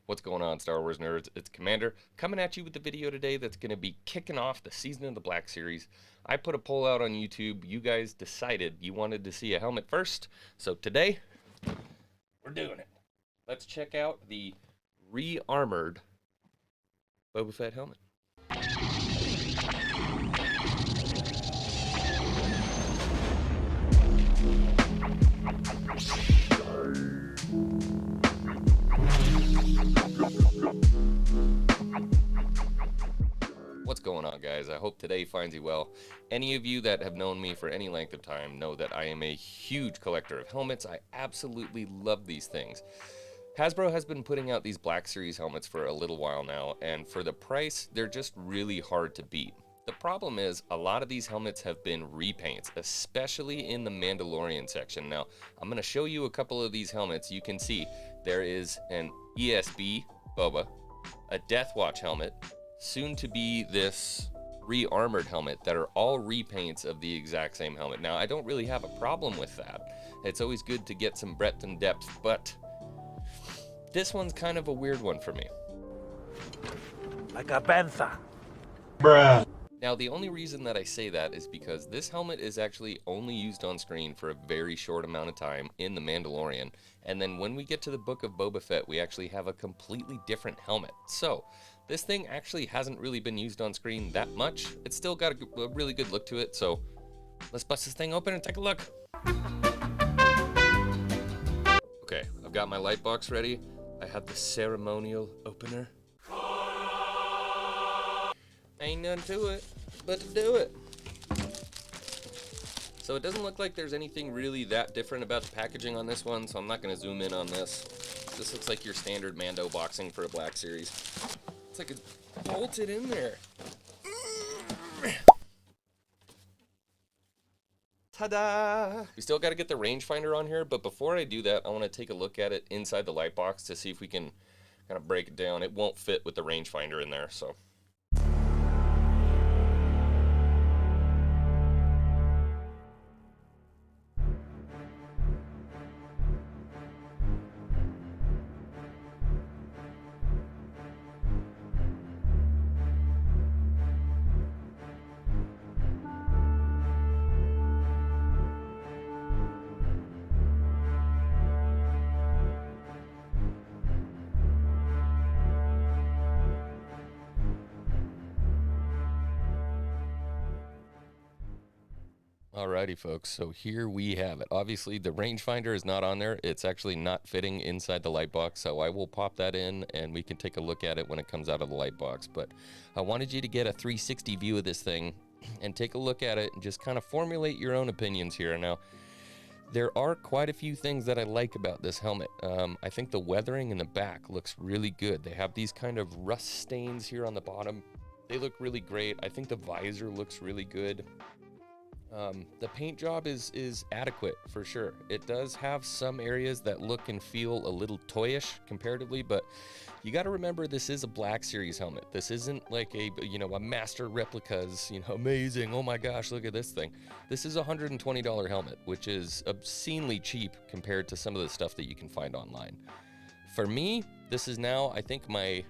What's going on, Star Wars nerds? It's Commander coming at you with the video today that's going to be kicking off the Season of the Black series. I put a poll out on YouTube. You guys decided you wanted to see a helmet first, so today we're doing it. Let's check out the re-armored Boba Fett helmet. What's going on, guys? I hope today finds you well. Any of you that have known me for any length of time know that I am a huge collector of helmets. I absolutely love these things. Hasbro has been putting out these Black Series helmets for a little while now, and for the price, they're just really hard to beat. The problem is, a lot of these helmets have been repaints, especially in the Mandalorian section. Now, I'm going to show you a couple of these helmets. You can see there is an ESB Boba, a Death Watch helmet, soon to be this re-armored helmet that are all repaints of the exact same helmet. Now, I don't really have a problem with that. It's always good to get some breadth and depth, but this one's kind of a weird one for me. Like a bantha. Bruh. Now, the only reason that I say that is because this helmet is actually only used on screen for a very short amount of time in The Mandalorian. And then when we get to the Book of Boba Fett, we actually have a completely different helmet. So, this thing actually hasn't really been used on screen that much. It's still got a really good look to it, so let's bust this thing open and take a look. Okay, I've got my light box ready. I have the ceremonial opener. Ain't nothing to it but to do it. So it doesn't look like there's anything really that different about the packaging on this one, so I'm not going to zoom in on this. This looks like your standard Mando boxing for a Black Series. It's like it's bolted in there. Ta-da! We still got to get the rangefinder on here, but before I do that, I want to take a look at it inside the light box to see if we can kind of break it down. It won't fit with the rangefinder in there, so. Alrighty, folks, so here we have it. Obviously, the rangefinder is not on there. It's actually not fitting inside the light box, so I will pop that in and we can take a look at it when it comes out of the light box. But I wanted you to get a 360 view of this thing and take a look at it and just kind of formulate your own opinions here. Now, there are quite a few things that I like about this helmet. I think the weathering in the back looks really good. They have these kind of rust stains here on the bottom. They look really great. I think the visor looks really good. The paint job is adequate for sure. It does have some areas that look and feel a little toyish comparatively, but you got to remember this is a Black Series helmet. This isn't like a master replica's, amazing. Oh my gosh, look at this thing. This is a $120 helmet, which is obscenely cheap compared to some of the stuff that you can find online. For me, this is now, I think, my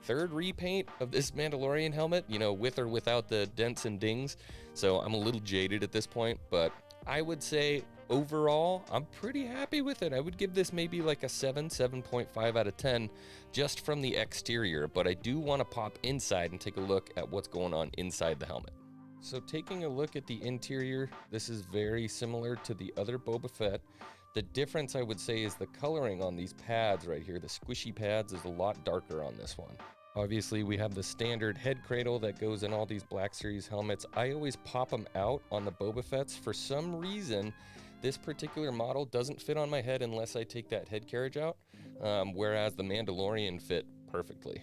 third repaint of this Mandalorian helmet, with or without the dents and dings. So I'm a little jaded at this point, but I would say overall, I'm pretty happy with it. I would give this maybe like a 7.5 out of 10 just from the exterior, but I do want to pop inside and take a look at what's going on inside the helmet. So taking a look at the interior, this is very similar to the other Boba Fett. The difference, I would say, is the coloring on these pads right here. The squishy pads is a lot darker on this one. Obviously, we have the standard head cradle that goes in all these Black Series helmets. I always pop them out on the Boba Fett's. For some reason, this particular model doesn't fit on my head unless I take that head carriage out, whereas the Mandalorian fit perfectly.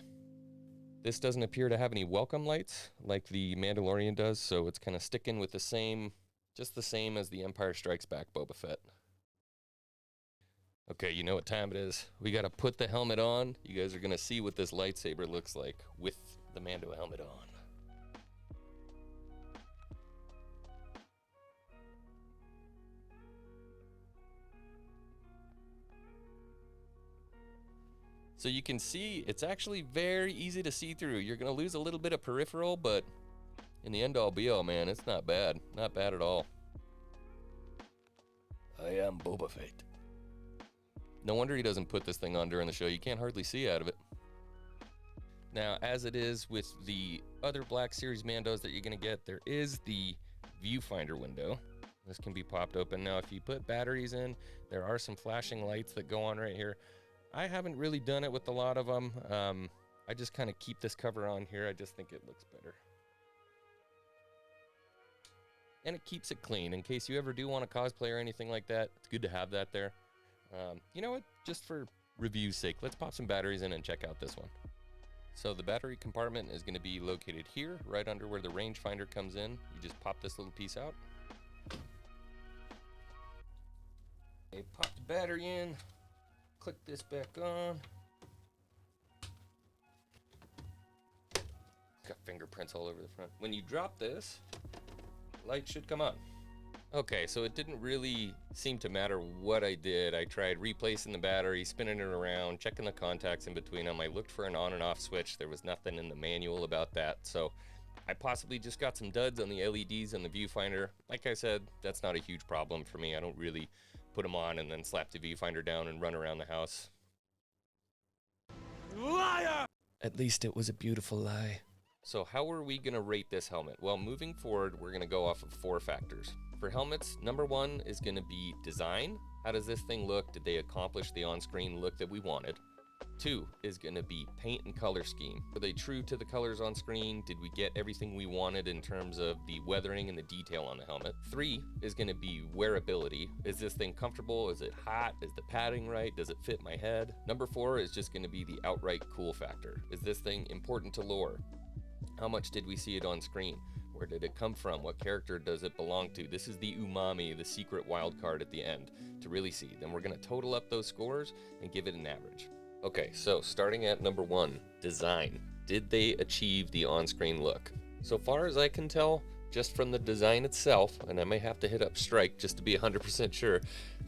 This doesn't appear to have any welcome lights like the Mandalorian does, so it's kind of sticking with just the same as the Empire Strikes Back Boba Fett. Okay, you know what time it is. We gotta put the helmet on. You guys are gonna see what this lightsaber looks like with the Mando helmet on. So you can see it's actually very easy to see through. You're gonna lose a little bit of peripheral, but in the end all be all, man, it's not bad. Not bad at all. I am Boba Fett. No wonder he doesn't put this thing on during the show. You can't hardly see out of it. Now, as it is with the other Black Series Mandos that you're gonna get, there is the Viewfinder window. This can be popped open. Now, if you put batteries in, there are some flashing lights that go on right here. I haven't really done it with a lot of them. I just kind of keep this cover on here. I just think it looks better. And it keeps it clean. In case you ever do want to cosplay or anything like that, it's good to have that there. You know what? Just for review's sake, let's pop some batteries in and check out this one. So the battery compartment is going to be located here, right under where the rangefinder comes in. You just pop this little piece out. Okay, pop the battery in. Click this back on. Got fingerprints all over the front. When you drop this, light should come on. Okay, so it didn't really seem to matter what I did. I tried replacing the battery, spinning it around, checking the contacts in between them. I looked for an on and off switch. There was nothing in the manual about that. So I possibly just got some duds on the LEDs on the viewfinder. Like I said, that's not a huge problem for me. I don't really put them on and then slap the viewfinder down and run around the house. Liar! At least it was a beautiful lie. So how are we gonna rate this helmet? Well, moving forward, we're gonna go off of 4 factors. For helmets, number 1 is gonna be design. How does this thing look? Did they accomplish the on-screen look that we wanted? 2 is gonna be paint and color scheme. Were they true to the colors on screen? Did we get everything we wanted in terms of the weathering and the detail on the helmet? 3 is gonna be wearability. Is this thing comfortable? Is it hot? Is the padding right? Does it fit my head? Number 4 is just gonna be the outright cool factor. Is this thing important to lore? How much did we see it on screen? Where did it come from? What character does it belong to? This is the umami, the secret wild card at the end to really see. Then we're gonna total up those scores and give it an average. Okay, so starting at number 1, design. Did they achieve the on-screen look? So far as I can tell, just from the design itself, and I may have to hit up Strike just to be 100% sure,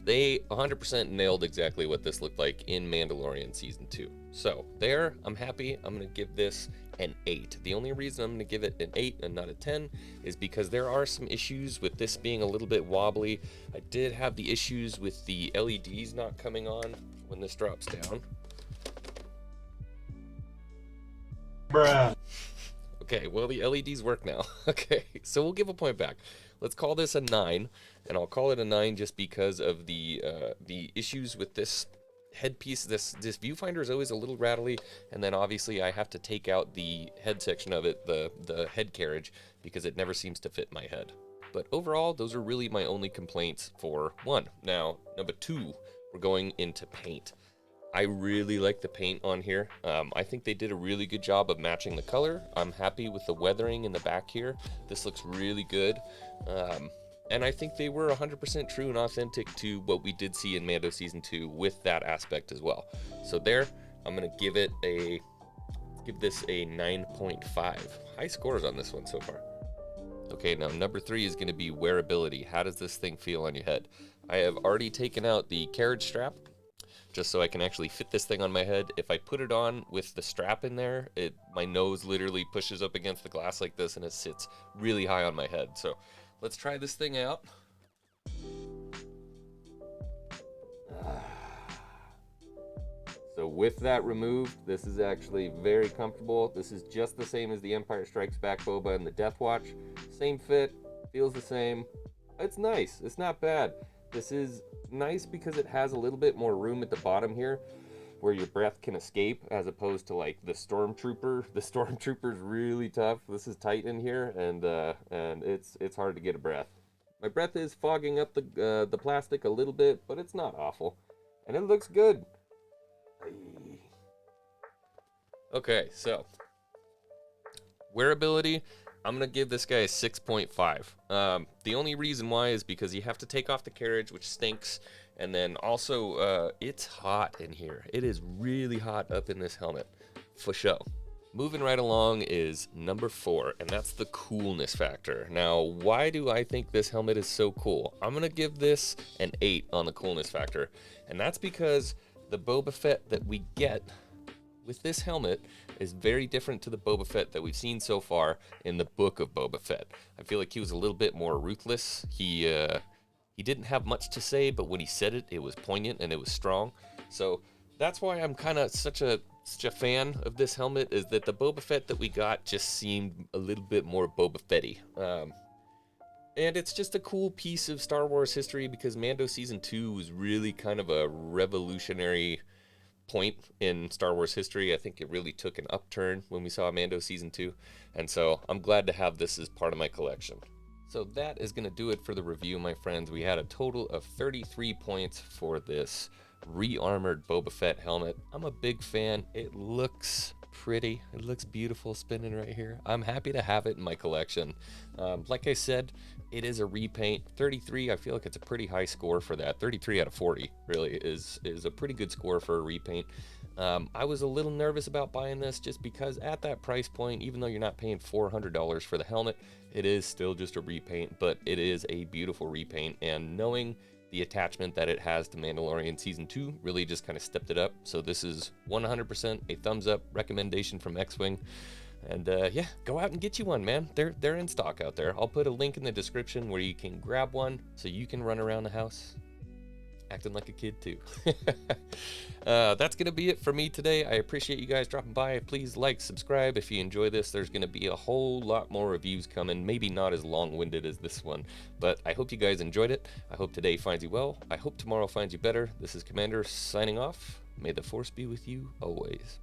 they 100% nailed exactly what this looked like in Mandalorian Season 2. So there, I'm happy. I'm gonna give this an 8. The only reason I'm gonna give it an 8 and not a 10 is because there are some issues with this being a little bit wobbly. I did have the issues with the LEDs not coming on when this drops down. Bruh. Okay, well, the LEDs work now. Okay, so we'll give a point back. Let's call this a 9, and I'll call it a 9 just because of the issues with this headpiece. This viewfinder is always a little rattly, and then obviously I have to take out the head section of it, the head carriage, because it never seems to fit my head. But overall, those are really my only complaints for 1. Now, number 2, we're going into paint. I really like the paint on here. I think they did a really good job of matching the color. I'm happy with the weathering in the back here. This looks really good. And I think they were 100% true and authentic to what we did see in Mando Season 2 with that aspect as well. So there, I'm gonna give this a 9.5. High scores on this one so far. Okay, now number 3 is gonna be wearability. How does this thing feel on your head? I have already taken out the carriage strap, just so I can actually fit this thing on my head. If I put it on with the strap in there, my nose literally pushes up against the glass like this and it sits really high on my head. So let's try this thing out. So with that removed, this is actually very comfortable. This is just the same as the Empire Strikes Back Boba and the Death Watch. Same fit, feels the same. It's nice, it's not bad. This is nice because it has a little bit more room at the bottom here where your breath can escape, as opposed to like the Stormtrooper. The Stormtrooper's really tough. This is tight in here, and it's hard to get a breath. My breath is fogging up the plastic a little bit, but it's not awful, and it looks good. Okay, so wearability, I'm gonna give this guy a 6.5. The only reason why is because you have to take off the carriage, which stinks, and then also it's hot in here. It is really hot up in this helmet, for sure. Moving right along is number 4, and that's the coolness factor. Now, why do I think this helmet is so cool? I'm gonna give this an 8 on the coolness factor, and that's because the Boba Fett that we get with this helmet is very different to the Boba Fett that we've seen so far in the book of Boba Fett. I feel like he was a little bit more ruthless. He didn't have much to say, but when he said it, it was poignant and it was strong. So that's why I'm kind of such a fan of this helmet, is that the Boba Fett that we got just seemed a little bit more Boba Fett-y. And it's just a cool piece of Star Wars history, because Mando Season 2 was really kind of a revolutionary point in Star Wars history. I think it really took an upturn when we saw Mando Season 2. And so I'm glad to have this as part of my collection. So that is going to do it for the review, my friends. We had a total of 33 points for this re-armored Boba Fett helmet. I'm a big fan. It looks pretty. It looks beautiful spinning right here. I'm happy to have it in my collection. Like I said, it is a repaint. 33, I feel like it's a pretty high score for that. 33 out of 40 really is a pretty good score for a repaint. I was a little nervous about buying this just because at that price point, even though you're not paying $400 for the helmet, it is still just a repaint, but it is a beautiful repaint, and knowing the attachment that it has to Mandalorian Season 2 really just kind of stepped it up. So this is 100% a thumbs up recommendation from X-Wing. And yeah, go out and get you one, man. They're in stock out there. I'll put a link in the description where you can grab one so you can run around the house acting like a kid too. That's gonna be it for me today. I appreciate you guys dropping by. Please like, subscribe if you enjoy this. There's gonna be a whole lot more reviews coming, maybe not as long-winded as this one, but I hope you guys enjoyed it. I hope today finds you well. I hope tomorrow finds you better. This is Commander signing off. May the Force be with you always.